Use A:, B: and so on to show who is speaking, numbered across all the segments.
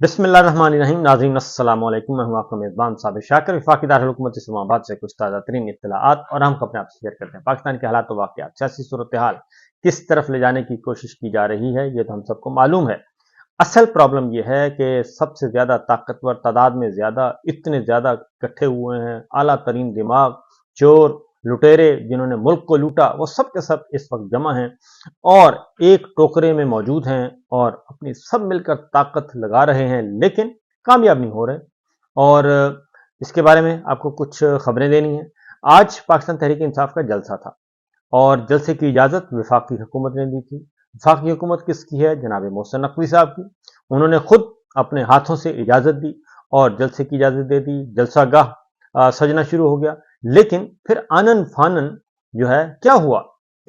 A: बिस्मिल्लाहिर्रहमानिर्रहीम। नाज़रीन अस्सलाम वालेकुम। मैं हूं आपका मेज़बान साबिर शाकिर। वफाकी दारुल इस्लामाबाद से कुछ ताज़ा तरीन इत्तलाआत और हम अपने आपसे शेयर करते हैं। पाकिस्तान के हालात व वाक़यात, सियासी सूरत हाल किस तरफ ले जाने की कोशिश की जा रही है, ये तो हम सबको मालूम है। असल प्रॉब्लम यह है कि सबसे ज़्यादा ताकतवर, तादाद में ज़्यादा, इतने ज़्यादा इकट्ठे हुए हैं, आला तरीन दिमाग, चोर, लुटेरे जिन्होंने मुल्क को लूटा, वो सब के सब इस वक्त जमा हैं और एक टोकरे में मौजूद हैं और अपनी सब मिलकर ताकत लगा रहे हैं, लेकिन कामयाब नहीं हो रहे। और इसके बारे में आपको कुछ खबरें देनी हैं। आज पाकिस्तान तहरीक इंसाफ का जलसा था और जलसे की इजाज़त वफाकी हुकूमत ने दी थी। वफाकी हुकूमत किसकी है? जनाब मोहसिन नकवी साहब की। उन्होंने खुद अपने हाथों से इजाज़त दी और जलसे की इजाज़त दे दी। जलसा गाह सजना शुरू हो गया, लेकिन फिर आनन फानन जो है क्या हुआ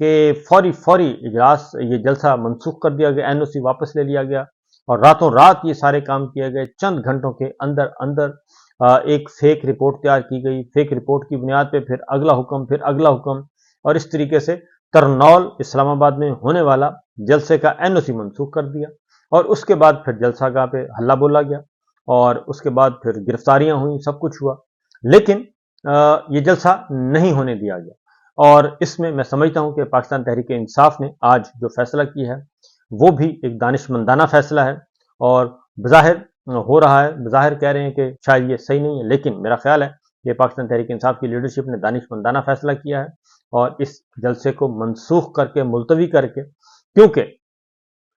A: कि फौरी फौरी इजलास, ये जलसा मनसूख कर दिया गया, एनओसी वापस ले लिया गया और रातों रात ये सारे काम किए गए। चंद घंटों के अंदर अंदर एक फेक रिपोर्ट तैयार की गई। फेक रिपोर्ट की बुनियाद पे फिर अगला हुक्म, फिर अगला हुक्म, और इस तरीके से तरनौल इस्लामाबाद में होने वाला जलसे का एनओसी मनसूख कर दिया। और उसके बाद फिर जलसागाह पे हल्ला बोला गया और उसके बाद फिर गिरफ्तारियां हुई, सब कुछ हुआ, लेकिन ये जलसा नहीं होने दिया गया। और इसमें मैं समझता हूं कि पाकिस्तान तहरीक इंसाफ ने आज जो फैसला किया है वो भी एक दानिशमंदाना फैसला है और बज़ाहिर हो रहा है, बज़ाहिर कह रहे हैं कि शायद ये सही नहीं है, लेकिन मेरा ख्याल है कि पाकिस्तान तहरीक इंसाफ की लीडरशिप ने दानिशमंदाना फैसला किया है और इस जलसे को मनसूख करके, मुलतवी करके, क्योंकि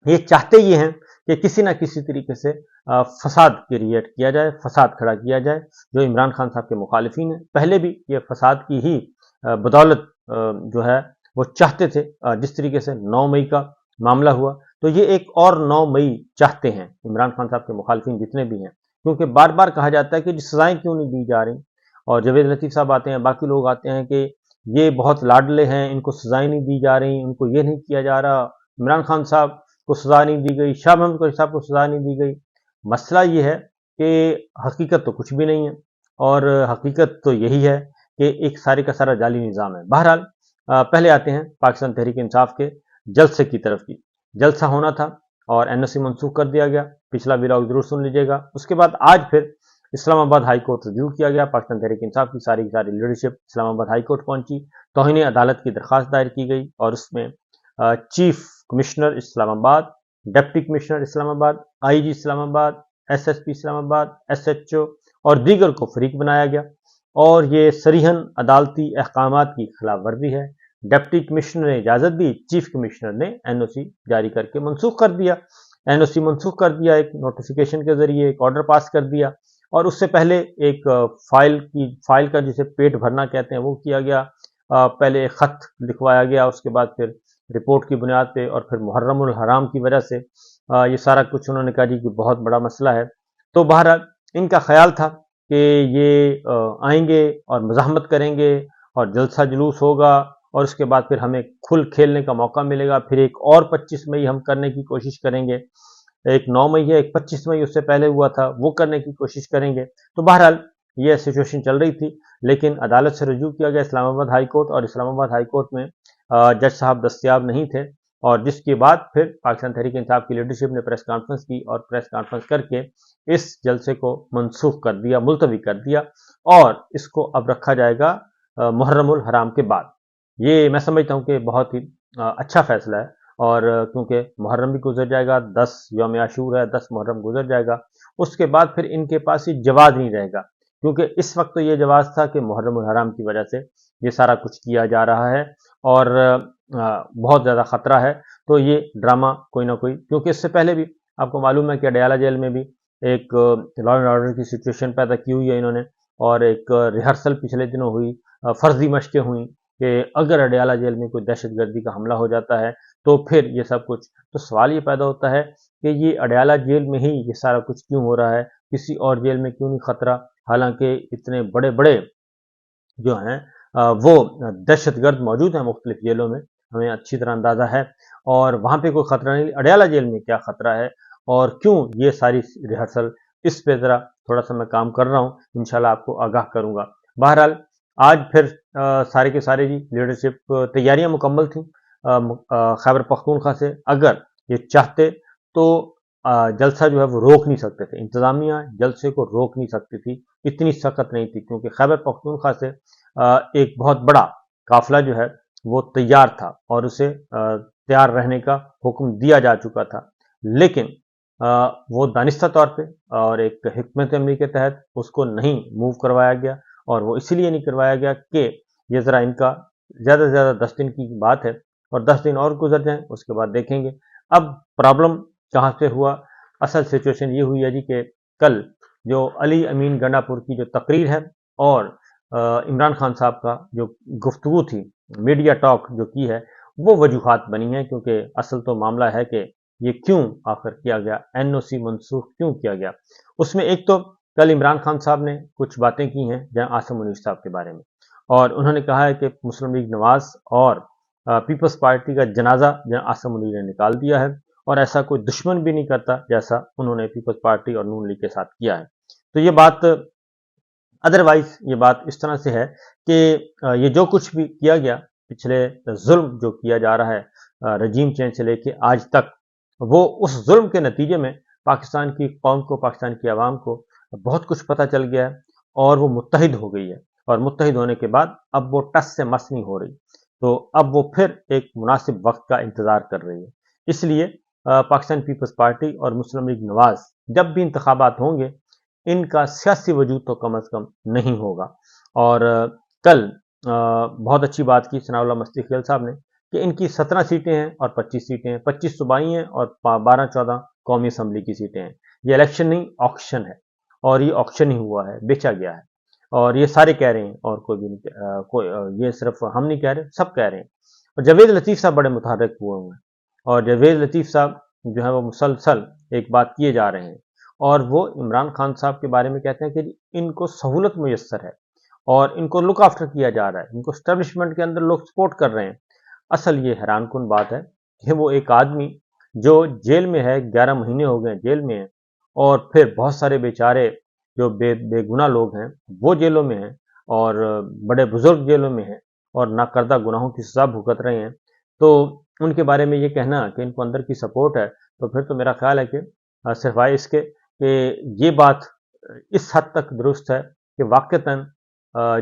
A: ये चाहते ये हैं कि किसी ना किसी तरीके से फसाद क्रिएट किया जाए, फसाद खड़ा किया जाए। जो इमरान खान साहब के मुखालिफिन हैं, पहले भी ये फसाद की ही बदौलत जो है वो चाहते थे। जिस तरीके से 9 मई का मामला हुआ, तो ये एक और 9 मई चाहते हैं इमरान खान साहब के मुखालिफिन जितने भी हैं, क्योंकि बार बार कहा जाता है कि सजाएं क्यों नहीं दी जा रही। और जवेद लतीफ़ साहब आते हैं, बाकी लोग आते हैं कि ये बहुत लाडले हैं, इनको सजाएं नहीं दी जा रही, उनको ये नहीं किया जा रहा, इमरान खान साहब को सजा नहीं दी गई, शाह महमूद कुरैशी साहब को सजा नहीं दी गई। मसला ये है कि हकीकत तो कुछ भी नहीं है और हकीकत तो यही है कि एक सारे का सारा जाली निज़ाम है। बहरहाल पहले आते हैं पाकिस्तान तहरीक इंसाफ के जलसे की तरफ की। जलसा होना था और एनओसी मनसूख कर दिया गया। पिछला व्लॉग जरूर सुन लीजिएगा। उसके बाद आज फिर इस्लामाबाद हाई कोर्ट रिव्यू किया गया। पाकिस्तान तहरीक इंसाफ की सारी लीडरशिप इस्लामाबाद हाई कोर्ट पहुंची। तौहीन अदालत की दरख्वास्त दायर की गई और उसमें chief commissioner Islamabad, deputy commissioner Islamabad, IG Islamabad, SSP Islamabad, SHO और दीगर को फरीक बनाया गया और ये सरीहन अदालती अहकामात की खिलाफ वर्जी है। डिप्टी कमिश्नर ने इजाजत दी, चीफ कमिश्नर ने एनओसी जारी करके मनसूख कर दिया। एनओसी मनसूख कर दिया, एक नोटिफिकेशन के जरिए एक ऑर्डर पास कर दिया और उससे पहले एक फाइल का जिसे पेट भरना कहते हैं वो किया गया। पहले एक खत लिखवाया गया, उसके बाद फिर रिपोर्ट की बुनियाद पे और फिर मुहर्रमुल हराम की वजह से ये सारा कुछ उन्होंने कहा जी कि बहुत बड़ा मसला है। तो बहरहाल इनका ख्याल था कि ये आएंगे और मज़ाहमत करेंगे और जलसा जुलूस होगा और उसके बाद फिर हमें खुल खेलने का मौका मिलेगा। फिर एक और 25 मई हम करने की कोशिश करेंगे। एक 9 मई है, एक 25 मई उससे पहले हुआ था, वो करने की कोशिश करेंगे। तो बहरहाल ये सिचुएशन चल रही थी, लेकिन अदालत से रजू किया गया इस्लामाबाद हाई कोर्ट और इस्लामाबाद हाई कोर्ट में जज साहब दस्तयाब नहीं थे और जिसके बाद फिर पाकिस्तान तहरीक इंसाफ की लीडरशिप ने प्रेस कॉन्फ्रेंस की और प्रेस कॉन्फ्रेंस करके इस जलसे को मनसूख कर दिया, मुलतवी कर दिया और इसको अब रखा जाएगा मुहर्रमुल हराम के बाद। ये मैं समझता हूँ कि बहुत ही अच्छा फैसला है और क्योंकि मुहर्रम भी गुजर जाएगा, 10 यौम आशूर है, 10 मुहर्रम गुजर जाएगा, उसके बाद फिर इनके पास ही जवाब नहीं रहेगा, क्योंकि इस वक्त तो ये जवाब था कि मुहर्रम हराम की वजह से ये सारा कुछ किया जा रहा है और बहुत ज़्यादा ख़तरा है। तो ये ड्रामा कोई ना कोई, क्योंकि इससे पहले भी आपको मालूम है कि अडयाला जेल में भी एक लॉ एंड ऑर्डर की सिचुएशन पैदा की हुई है इन्होंने और एक रिहर्सल पिछले दिनों हुई, फर्जी मशकें हुई कि अगर अडयाला जेल में कोई दहशतगर्दी का हमला हो जाता है तो फिर ये सब कुछ। तो सवाल ये पैदा होता है कि ये अडयाला जेल में ही ये सारा कुछ क्यों हो रहा है, किसी और जेल में क्यों नहीं खतरा, हालांकि इतने बड़े बड़े जो हैं वो दहशतगर्द मौजूद हैं मुख्तलिफ जेलों में, हमें अच्छी तरह अंदाज़ा है और वहाँ पे कोई ख़तरा नहीं। अडयाला जेल में क्या ख़तरा है और क्यों ये सारी रिहर्सल, इस पे ज़रा थोड़ा सा मैं काम कर रहा हूँ, इंशाल्लाह आपको आगाह करूँगा। बहरहाल आज फिर सारे के सारे जी लीडरशिप तैयारियां मुकम्मल थी खैबर पख्तूनख्वा से। अगर ये चाहते तो जलसा जो है वो रोक नहीं सकते थे, इंतजामिया जलसे को रोक नहीं सकती थी, इतनी सख्त नहीं थी, क्योंकि खैबर पख्तूनख्वा से एक बहुत बड़ा काफिला जो है वो तैयार था और उसे तैयार रहने का हुक्म दिया जा चुका था। लेकिन वो दानिस्ता तौर पे और एक हिकमत अमली के तहत उसको नहीं मूव करवाया गया, और वो इसलिए नहीं करवाया गया कि ये ज़रा इनका ज़्यादा से ज़्यादा 10 दिन की बात है और 10 दिन और गुजर जाएं, उसके बाद देखेंगे। अब प्रॉब्लम कहाँ से हुआ? असल सिचुएशन ये हुई है जी कि कल जो अली अमीन गंडापुर की जो तकरीर है और इमरान खान साहब का जो गुफ्तगू थी, मीडिया टॉक जो की है, वो वजूहात बनी हैं, क्योंकि असल तो मामला है कि ये क्यों आखिर किया गया, एनओसी मनसूख क्यों किया गया। उसमें एक तो कल इमरान खान साहब ने कुछ बातें की हैं जहां आसिम मुनीर साहब के बारे में, और उन्होंने कहा है कि मुस्लिम लीग नवाज और पीपल्स पार्टी का जनाजा जहां आसिम मुनीर ने निकाल दिया है, और ऐसा कोई दुश्मन भी नहीं करता जैसा उन्होंने पीपल्स पार्टी और नून लीग के साथ किया है। तो ये बात अदरवाइज ये बात इस तरह से है कि ये जो कुछ भी किया गया, पिछले जुल्म जो किया जा रहा है रजीम चेंज से लेके आज तक, वो उस जुल्म के नतीजे में पाकिस्तान की कौम को, पाकिस्तान की आवाम को बहुत कुछ पता चल गया है और वो मुत्तहिद हो गई है, और मुत्तहिद होने के बाद अब वो टस से मस नहीं हो रही, तो अब वो फिर एक मुनासिब वक्त का इंतज़ार कर रही है। इसलिए पाकिस्तान पीपल्स पार्टी और मुस्लिम लीग नवाज जब भी इंतखाबात होंगे, इनका सियासी वजूद तो कम अज़ कम नहीं होगा। और कल बहुत अच्छी बात की सनाउल्लाह मस्ती खेल साहब ने कि इनकी 17 सीटें हैं और 25 सीटें हैं, 25 सूबाई हैं और 12-14 कौमी असम्बली की सीटें हैं। ये इलेक्शन नहीं, ऑक्शन है, और ये ऑक्शन ही हुआ है, बेचा गया है, और ये सारे कह रहे हैं, और कोई भी नहीं, ये सिर्फ हम नहीं कह रहे, सब कह रहे हैं। और जावेद लतीफ़ साहब बड़े मुतहर्रिक हुए हैं, और जावेद लतीफ़ साहब जो है वो मुसलसल एक बात किए जा रहे हैं, और वो इमरान खान साहब के बारे में कहते हैं कि इनको सहूलत मुयस्सर है और इनको लुक आफ्टर किया जा रहा है, इनको स्टैब्लिशमेंट के अंदर लोग सपोर्ट कर रहे हैं। असल ये हैरान कुन बात है कि वो एक आदमी जो जेल में है, 11 महीने हो गए जेल में है, और फिर बहुत सारे बेचारे जो बेगुनाह लोग हैं वो जेलों में हैं, और बड़े बुजुर्ग जेलों में हैं और नाकर्दा गुनाहों की सजा भुगत रहे हैं, तो उनके बारे में ये कहना कि इनको अंदर की सपोर्ट है, तो फिर तो मेरा ख्याल है कि सिवाय इसके कि ये बात इस हद तक दुरुस्त है कि वाक़तन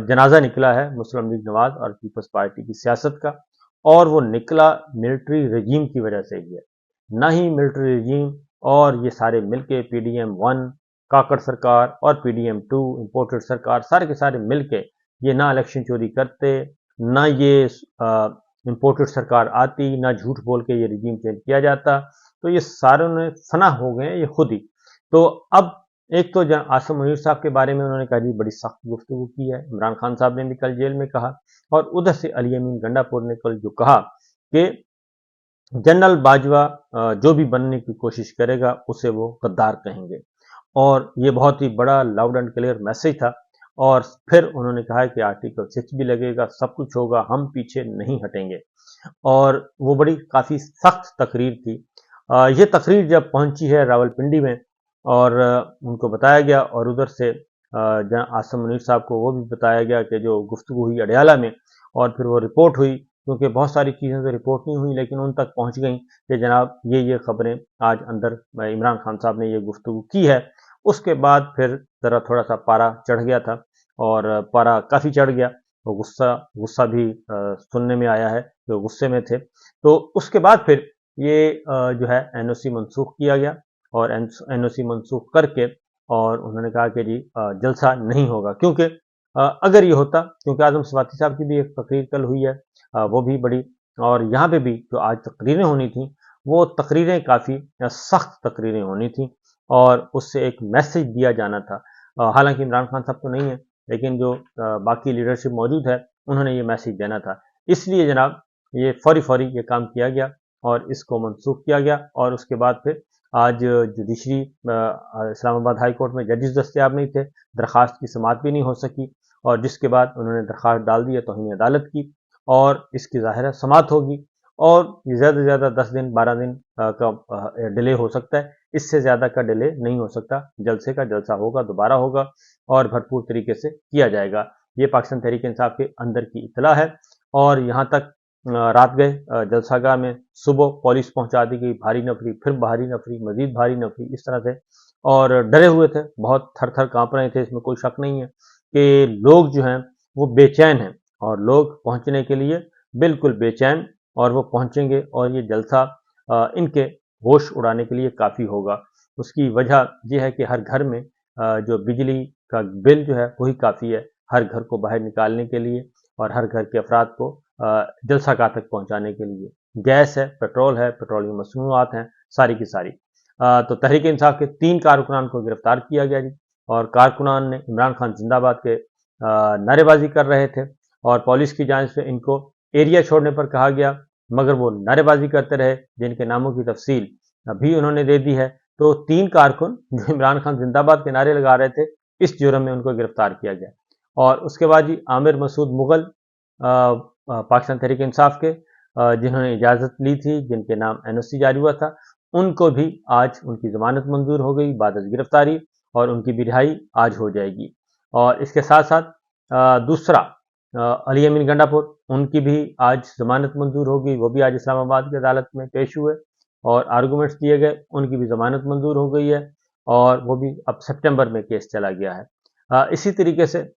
A: जनाजा निकला है मुस्लिम लीग नवाज और पीपल्स पार्टी की सियासत का, और वो निकला मिलिट्री रजीम की वजह से ही है। ना ही मिलिट्री रजीम और ये सारे मिलके PDM-1 काकड़ सरकार और PDM-2 इंपोर्टेड सरकार, सारे के सारे मिलके ये ना इलेक्शन चोरी करते, ना ये इंपोर्टेड सरकार आती, ना झूठ बोल के ये रजीम चेंज किया जाता, तो ये सारों ने फना हो गए हैं ये खुद ही। तो अब एक तो आसिम मुनीर साहब के बारे में उन्होंने कहा जी बड़ी सख्त गुफ्तगू की है, इमरान खान साहब ने भी कल जेल में कहा, और उधर से अली अमीन गंडापुर ने कल जो कहा कि जनरल बाजवा जो भी बनने की कोशिश करेगा उसे वो गद्दार कहेंगे, और ये बहुत ही बड़ा लाउड एंड क्लियर मैसेज था। और फिर उन्होंने कहा कि आर्टिकल 6 भी लगेगा, सब कुछ होगा, हम पीछे नहीं हटेंगे, और वो बड़ी काफ़ी सख्त तकरीर थी। ये तकरीर जब पहुंची है रावलपिंडी में और उनको बताया गया, और उधर से जहाँ आसिम मुनीर साहब को वो भी बताया गया कि जो गुफ्तगू हुई अडयाला में, और फिर वो रिपोर्ट हुई, क्योंकि बहुत सारी चीज़ें तो रिपोर्ट नहीं हुई लेकिन उन तक पहुंच गई कि जनाब ये खबरें आज अंदर इमरान खान साहब ने ये गुफ्तगू की है। उसके बाद फिर ज़रा थोड़ा सा पारा चढ़ गया था, और पारा काफ़ी चढ़ गया, तो गुस्सा भी सुनने में आया है, जो गुस्से में थे। तो उसके बाद फिर ये जो है एनओसी मनसूख किया गया, और एनओसी मनसूख करके और उन्होंने कहा कि जी जलसा नहीं होगा, क्योंकि अगर ये होता, क्योंकि आजम स्वाति साहब की भी एक तकरीर कल हुई है, वो भी बड़ी, और यहाँ पे भी जो आज तकरीरें होनी थी वो तकरीरें काफ़ी सख्त तकरीरें होनी थी, और उससे एक मैसेज दिया जाना था। हालांकि इमरान खान साहब तो नहीं है, लेकिन जो बाकी लीडरशिप मौजूद है उन्होंने ये मैसेज देना था, इसलिए जनाब ये फौरी ये काम किया गया और इसको मनसूख किया गया। और उसके बाद फिर आज जुडिशरी इस्लामाबाद हाई कोर्ट में जजेस दस्तयाब नहीं थे, दरख्वास्त की समाअत भी नहीं हो सकी, और जिसके बाद उन्होंने दरख्वास्त डाल दी है तौहीन अदालत की, और इसकी ज़ाहिर है समाअत होगी, और ये ज़्यादा से ज़्यादा 10 दिन 12 दिन का डिले हो सकता है, इससे ज़्यादा का डिले नहीं हो सकता। जलसे का जलसा होगा, दोबारा होगा, और भरपूर तरीके से किया जाएगा। ये पाकिस्तान तहरीक इंसाफ के अंदर की इत्तला है, और यहाँ तक रात गए जलसागाह में, सुबह पुलिस पहुंचा दी गई, भारी नफरी, फिर भारी नफरी, मजीद भारी नफरी, इस तरह से, और डरे हुए थे, बहुत थर थर कांप रहे थे। इसमें कोई शक नहीं है कि लोग जो हैं वो बेचैन हैं, और लोग पहुंचने के लिए बिल्कुल बेचैन, और वो पहुंचेंगे और ये जलसा इनके होश उड़ाने के लिए काफ़ी होगा। उसकी वजह यह है कि हर घर में जो बिजली का बिल जो है वही काफ़ी है हर घर को बाहर निकालने के लिए, और हर घर के अफराद को जलसागाह तक पहुंचाने के लिए। गैस है, पेट्रोल है, पेट्रोलियम मसनूआत हैं, सारी की सारी। तो तहरीक इंसाफ के 3 कारकुनान को गिरफ्तार किया गया जी, और कारकुनान ने इमरान खान जिंदाबाद के नारेबाजी कर रहे थे, और पुलिस की जांच से इनको एरिया छोड़ने पर कहा गया, मगर वो नारेबाजी करते रहे, जिनके नामों की तफसील अभी उन्होंने दे दी है। तो 3 कारकुन जो इमरान खान जिंदाबाद के नारे लगा रहे थे, इस जुर्म में उनको गिरफ्तार किया गया। और उसके बाद जी आमिर मसूद मुगल पाकिस्तान तहरीक इंसाफ के, जिन्होंने इजाज़त ली थी, जिनके नाम एनओसी जारी हुआ था, उनको भी आज उनकी ज़मानत मंजूर हो गई बाद गिरफ्तारी, और उनकी भी रिहाई आज हो जाएगी। और इसके साथ साथ दूसरा अली अमीन गंडापुर, उनकी भी आज ज़मानत मंजूर हो गई, वो भी आज इस्लामाबाद की अदालत में पेश हुए और आर्गूमेंट्स दिए गए, उनकी भी ज़मानत मंजूर हो गई है, और वो भी अब सितंबर में केस चला गया है। इसी तरीके से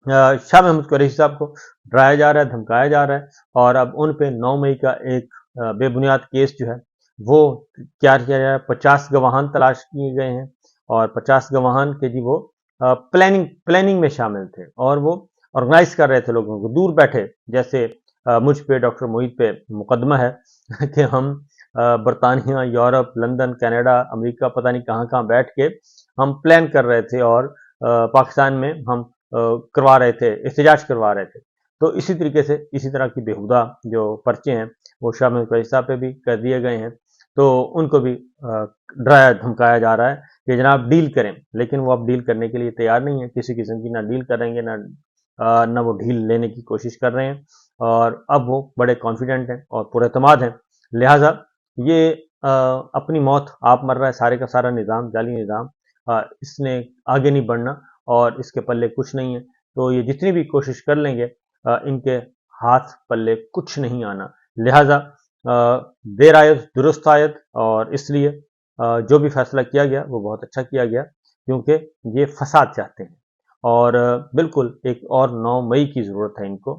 A: शाह महमूद कुरैशी साहब को डराया जा रहा है, धमकाया जा रहा है, और अब उन पे 9 मई का एक बेबुनियाद केस जो है वो क्या किया जा रहा है। 50 गवाहान तलाश किए गए हैं, और 50 गवाहान के जी वो प्लानिंग में शामिल थे, और वो ऑर्गेनाइज कर रहे थे लोगों को, दूर बैठे, जैसे मुझ पे, डॉक्टर मोहित पे मुकदमा है कि हम बरतानिया, यूरोप, लंदन, कनाडा, अमेरिका, पता नहीं कहाँ कहाँ बैठ के हम प्लान कर रहे थे, और पाकिस्तान में हम करवा रहे थे, एहतजाज करवा रहे थे। तो इसी तरीके से इसी तरह की बेहुदा जो पर्चे हैं वो शाह महमूद कुरैशी साहब पे भी कर दिए गए हैं। तो उनको भी डराया धमकाया जा रहा है कि जनाब डील करें, लेकिन वो अब डील करने के लिए तैयार नहीं है, किसी किस्म की ना डील करेंगे, ना वो ढील लेने की कोशिश कर रहे हैं, और अब वो बड़े कॉन्फिडेंट हैं और पुरएतमाद हैं। लिहाजा ये अपनी मौत आप मर रहा है, सारे का सारा निज़ाम, जाली निज़ाम, इसने आगे नहीं बढ़ना, और इसके पल्ले कुछ नहीं है। तो ये जितनी भी कोशिश कर लेंगे, इनके हाथ पल्ले कुछ नहीं आना। लिहाजा देर आयत दुरुस्त आयत, और इसलिए जो भी फैसला किया गया वो बहुत अच्छा किया गया, क्योंकि ये फसाद चाहते हैं, और बिल्कुल एक और 9 मई की ज़रूरत है इनको,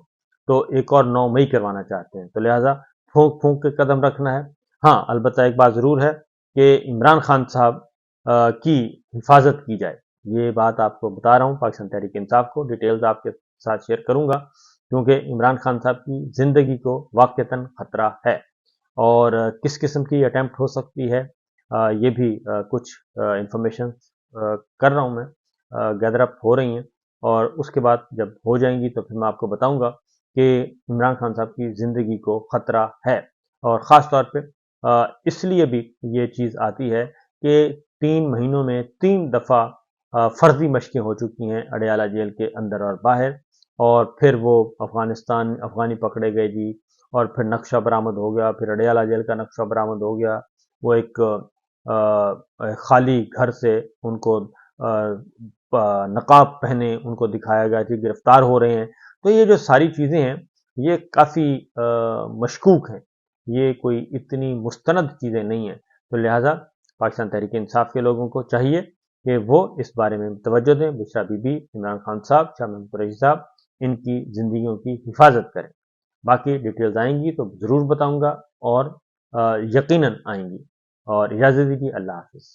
A: तो एक और 9 मई करवाना चाहते हैं। तो लिहाजा फूंक फूंक के कदम रखना है। हाँ, अलबत्ता एक बात ज़रूर है कि इमरान खान साहब की हिफाजत की जाए। ये बात आपको बता रहा हूँ, पाकिस्तान तहरीक इंसाफ को डिटेल्स आपके साथ शेयर करूंगा, क्योंकि इमरान खान साहब की ज़िंदगी को वाक़तन ख़तरा है, और किस किस्म की अटैम्प्ट हो सकती है, ये भी कुछ इंफॉर्मेशन कर रहा हूँ मैं, गैदर अप हो रही हैं, और उसके बाद जब हो जाएंगी तो फिर मैं आपको बताऊंगा कि इमरान खान साहब की ज़िंदगी को ख़तरा है। और ख़ास तौर पे इसलिए भी ये चीज़ आती है कि 3 महीनों में 3 दफ़ा फर्जी मशकें हो चुकी हैं अडयाला जेल के अंदर और बाहर, और फिर वो अफगानी पकड़े गए जी, और फिर नक्शा बरामद हो गया, फिर अडयाला जेल का नक्शा बरामद हो गया, वो एक खाली घर से उनको नकाब पहने उनको दिखाया गया कि गिरफ्तार हो रहे हैं। तो ये जो सारी चीज़ें हैं ये काफ़ी मशकूक हैं, ये कोई इतनी मुस्तनद चीज़ें नहीं हैं। तो लिहाजा पाकिस्तान तहरीक इंसाफ के लोगों को चाहिए कि वो इस बारे में तवज्जो दें, बुशरा बीबी, इमरान खान साहब, शाह महमूद कुरैशी साहब, इनकी ज़िंदगियों की हिफाजत करें। बाकी डिटेल्स आएंगी तो ज़रूर बताऊंगा, और यकीनन आएंगी। और इजाज़त दीजिए, अल्लाह हाफ़िज़।